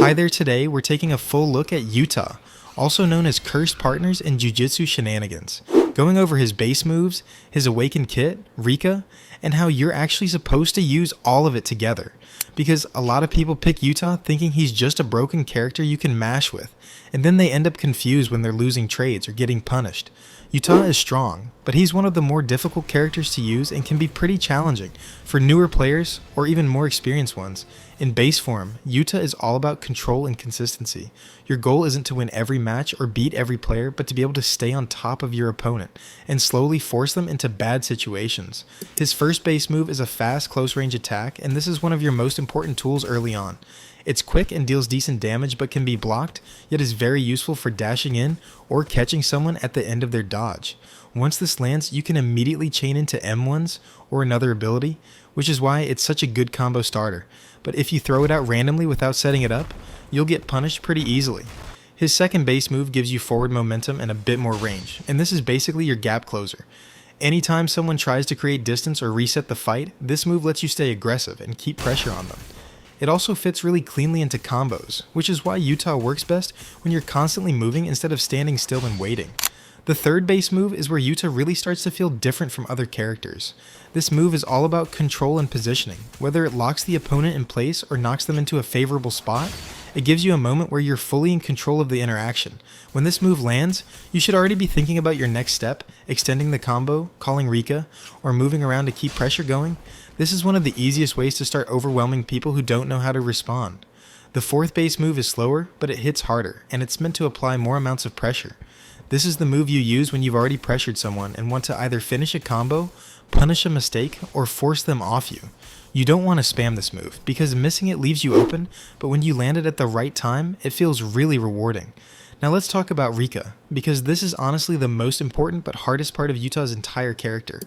Hi there, today we're taking a full look at Yuta, also known as Cursed Partners in Jujitsu Shenanigans, going over his base moves, his awakened kit, Rika, and how you're actually supposed to use all of it together. Because a lot of people pick Yuta thinking he's just a broken character you can mash with, and then they end up confused when they're losing trades or getting punished. Yuta is strong, but he's one of the more difficult characters to use and can be pretty challenging for newer players or even more experienced ones. In base form, Yuta is all about control and consistency. Your goal isn't to win every match or beat every player, but to be able to stay on top of your opponent and slowly force them into bad situations. His first base move is a fast close range attack, and this is one of your most important tools early on. It's quick and deals decent damage but can be blocked, yet is very useful for dashing in or catching someone at the end of their dodge. Once this lands, you can immediately chain into M1s or another ability, which is why it's such a good combo starter. But if you throw it out randomly without setting it up, you'll get punished pretty easily. His second base move gives you forward momentum and a bit more range, and this is basically your gap closer. Anytime someone tries to create distance or reset the fight, this move lets you stay aggressive and keep pressure on them. It also fits really cleanly into combos, which is why Yuta works best when you're constantly moving instead of standing still and waiting. The third base move is where Yuta really starts to feel different from other characters. This move is all about control and positioning. Whether it locks the opponent in place or knocks them into a favorable spot, it gives you a moment where you're fully in control of the interaction. When this move lands, you should already be thinking about your next step, extending the combo, calling Rika, or moving around to keep pressure going. This is one of the easiest ways to start overwhelming people who don't know how to respond. The fourth base move is slower, but it hits harder, and it's meant to apply more amounts of pressure. This is the move you use when you've already pressured someone and want to either finish a combo, punish a mistake, or force them off you. You don't want to spam this move, because missing it leaves you open, but when you land it at the right time, it feels really rewarding. Now let's talk about Rika, because this is honestly the most important but hardest part of Yuta's entire character.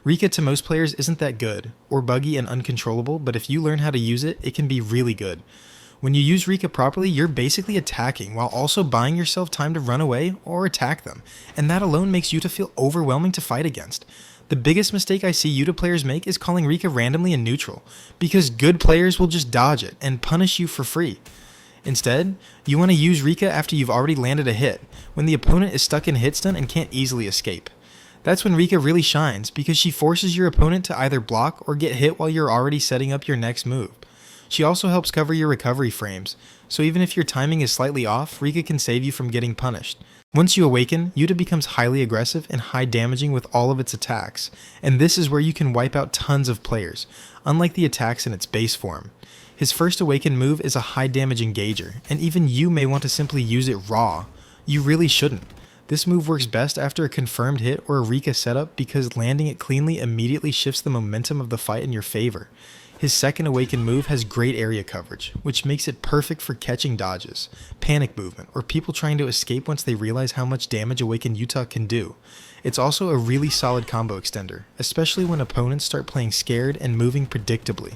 Rika to most players isn't that good, or buggy and uncontrollable, but if you learn how to use it, it can be really good. When you use Rika properly, you're basically attacking while also buying yourself time to run away or attack them, and that alone makes Yuta feel overwhelming to fight against. The biggest mistake I see Yuta players make is calling Rika randomly in neutral, because good players will just dodge it and punish you for free. Instead, you want to use Rika after you've already landed a hit, when the opponent is stuck in hit stun and can't easily escape. That's when Rika really shines, because she forces your opponent to either block or get hit while you're already setting up your next move. She also helps cover your recovery frames, so even if your timing is slightly off, Rika can save you from getting punished. Once you awaken, Yuta becomes highly aggressive and high damaging with all of its attacks, and this is where you can wipe out tons of players, unlike the attacks in its base form. His first awakened move is a high damage engager, and even you may want to simply use it raw. You really shouldn't. This move works best after a confirmed hit or a Rika setup because landing it cleanly immediately shifts the momentum of the fight in your favor. His second awakened move has great area coverage, which makes it perfect for catching dodges, panic movement, or people trying to escape once they realize how much damage awakened Yuta can do. It's also a really solid combo extender, especially when opponents start playing scared and moving predictably.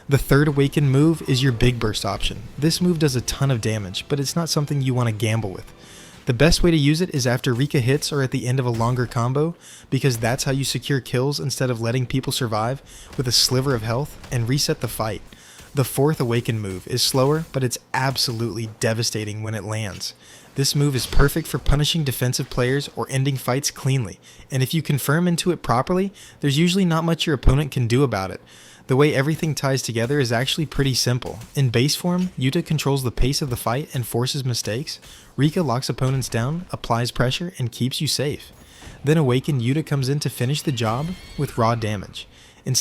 The third awakened move is your big burst option. This move does a ton of damage, but it's not something you want to gamble with. The best way to use it is after Rika hits or at the end of a longer combo, because that's how you secure kills instead of letting people survive with a sliver of health and reset the fight. The fourth awakened move is slower, but it's absolutely devastating when it lands. This move is perfect for punishing defensive players or ending fights cleanly, and if you confirm into it properly, there's usually not much your opponent can do about it. The way everything ties together is actually pretty simple. In base form, Yuta controls the pace of the fight and forces mistakes. Rika locks opponents down, applies pressure, and keeps you safe. Then Awakened Yuta comes in to finish the job with raw damage.